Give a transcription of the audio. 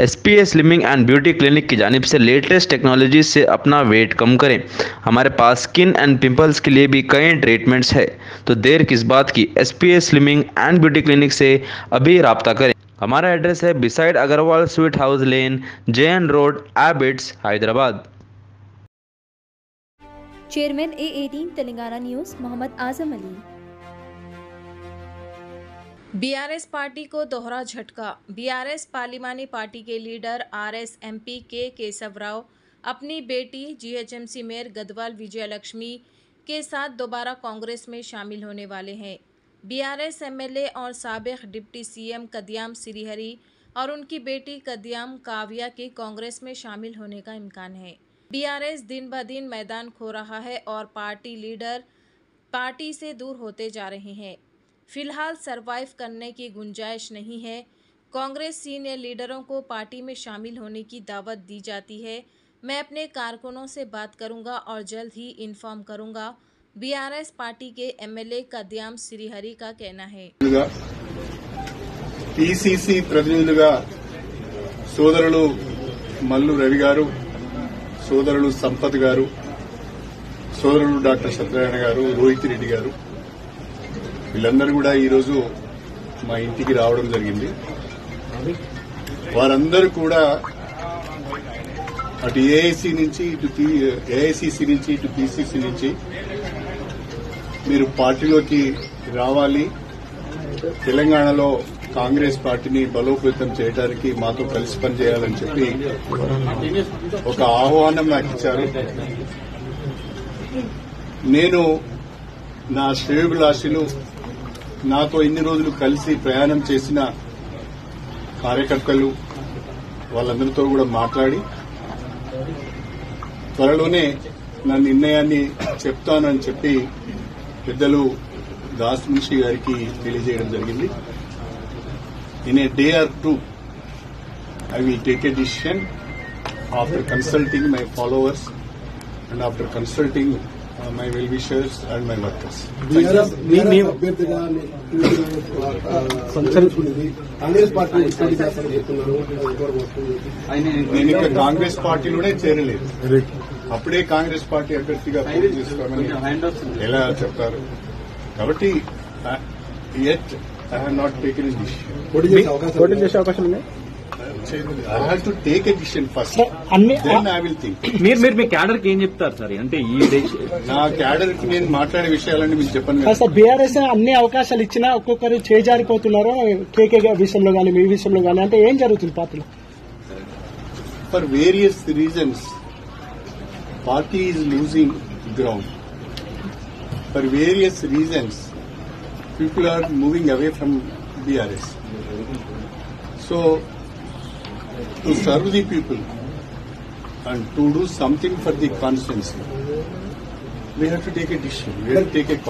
SPA slimming and beauty clinic की जानिब से लेटेस्ट टेक्नोलॉजी से अपना वेट कम करें। हमारे पास स्किन एंड पिंपल्स के लिए भी कई ट्रीटमेंट्स है, तो देर किस बात की। SPA slimming and beauty clinic से अभी राब्ता करें। हमारा एड्रेस है beside Agarwal sweet house lane, JN road, Abids, Hyderabad. Chairman A18 Telangana news Mohammed Azam Ali. BRS party को दोहरा झटका। बीआरएस पार्लिमानी पार्टी के leader RS MP K Keshava Rao अपनी बेटी जीएचएमसी मेयर गदवाल विजयलक्ष्मी के साथ दोबारा कांग्रेस में शामिल होने वाले हैं। बीआरएस एमएलए और साबिक डिप्टी सीएम कदयाम श्रीहरी और उनकी बेटी कदयाम काव्या के कांग्रेस में शामिल होने का इम्कान है। बीआरएस दिन ब दिन मैदान खो रहा है और पार्टी लीडर पार्टी से दूर होते जा रहे हैं। फिलहाल सरवाइव करने की गुंजाइश नहीं है। कांग्रेस सीनियर लीडरों को पार्टी में शामिल होने की दावत दी जाती है। मैं अपने कारकुनों से बात करूंगा और जल्द ही इन्फॉर्म करूंगा, बीआरएस पार्टी के एमएलए कदयाम श्रीहरि का कहना है। पीसीसी प्रतिनिधुలుగా సోదరులు మల్లు రవి గారు, సోదరులు సంపత్ గారు, సోదరులు డాక్టర్ సత్యనారాయణ గారు, రోహిత్ రెడ్డి గారు, వీళ్ళందరూ కూడా ఈరోజు మా ఇంటికి రావడం జరిగింది. వారందరూ కూడా అటు ఏఐసీ నుంచి ఏఐసీసీ నుంచి ఇటు పీసీసీ నుంచి మీరు పార్టీలోకి రావాలి, తెలంగాణలో కాంగ్రెస్ పార్టీని బలోపేతం చేయడానికి మాతో కలిసి పనిచేయాలని చెప్పి ఒక ఆహ్వానం నాకు ఇచ్చారు. నేను నా శ్రేయోభిలాషులు, నాతో ఇన్ని రోజులు కలిసి ప్రయాణం చేసిన కార్యకర్తలు వాళ్ళందరితో కూడా మాట్లాడి త్వరలోనే నా నిర్ణయాన్ని చెప్తానని చెప్పి పెద్దలు దాస్ మున్షి గారికి తెలియజేయడం జరిగింది. In a day or two I will take a decision after consulting my followers and after consulting my well-wishers and my workers. నేను ఇంకా కాంగ్రెస్ పార్టీలోనే చేరలేదు. అప్పుడే కాంగ్రెస్ పార్టీ అభ్యర్థిగా పోటీ చేసుకోమని ఎలా చెప్తారు? కాబట్టి yet I have not taken a decision. పోటీ చేసే అవకాశం ఉంది. I have to take a decision first. Then I will think. మీరు మీ క్యాడర్ కి ఏం చెప్తారు సార్? అంటే ఈ నా క్యాడర్ కి నేను మాట్లాడే విషయాలన్నీ మీకు చెప్పను. సార్, బీఆర్ఎస్ అన్ని అవకాశాలు ఇచ్చినా ఒక్కొక్కరు చేజారిపోతున్నారు. కేకే విషయంలో కానీ మీ విషయంలో కానీ అంటే ఏం జరుగుతుంది పార్టీలో? For various reasons, party is losing ground. For various reasons, people are moving away from BRS. So, to serve the people and to do something for the constituency, we have to take a decision. We have to take a call.